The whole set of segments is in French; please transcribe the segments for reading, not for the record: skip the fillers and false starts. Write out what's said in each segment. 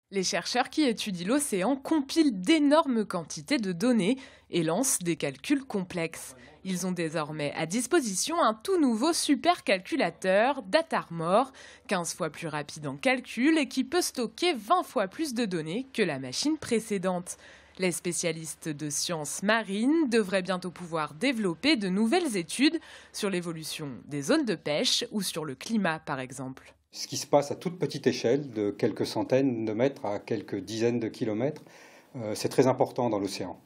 Les chercheurs qui étudient l'océan compilent d'énormes quantités de données et lancent des calculs complexes. Ils ont désormais à disposition un tout nouveau supercalculateur, Datarmor, 15 fois plus rapide en calcul et qui peut stocker 20 fois plus de données que la machine précédente. Les spécialistes de sciences marines devraient bientôt pouvoir développer de nouvelles études sur l'évolution des zones de pêche ou sur le climat par exemple. Ce qui se passe à toute petite échelle, de quelques centaines de mètres à quelques dizaines de kilomètres, c'est très important dans l'océan.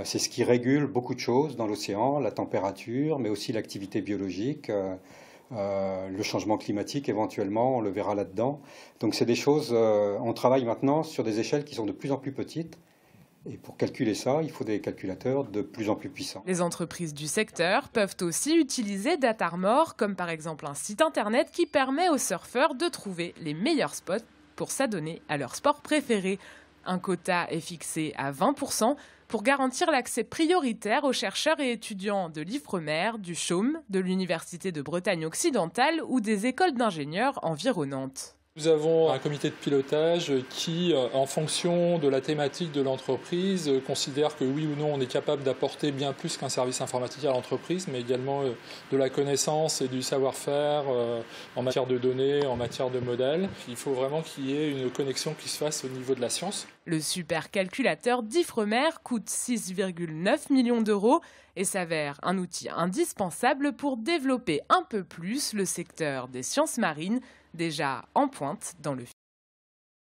C'est ce qui régule beaucoup de choses dans l'océan, la température, mais aussi l'activité biologique, le changement climatique éventuellement, on le verra là-dedans. Donc c'est des choses, on travaille maintenant sur des échelles qui sont de plus en plus petites. Et pour calculer ça, il faut des calculateurs de plus en plus puissants. Les entreprises du secteur peuvent aussi utiliser Datarmor, comme par exemple un site internet qui permet aux surfeurs de trouver les meilleurs spots pour s'adonner à leur sport préféré. Un quota est fixé à 20% pour garantir l'accès prioritaire aux chercheurs et étudiants de l'Ifremer, du CHUM, de l'Université de Bretagne occidentale ou des écoles d'ingénieurs environnantes. Nous avons un comité de pilotage qui, en fonction de la thématique de l'entreprise, considère que oui ou non on est capable d'apporter bien plus qu'un service informatique à l'entreprise, mais également de la connaissance et du savoir-faire en matière de données, en matière de modèles. Il faut vraiment qu'il y ait une connexion qui se fasse au niveau de la science. Le supercalculateur d'Ifremer coûte 6,9 millions d'euros et s'avère un outil indispensable pour développer un peu plus le secteur des sciences marines, déjà en pointe dans le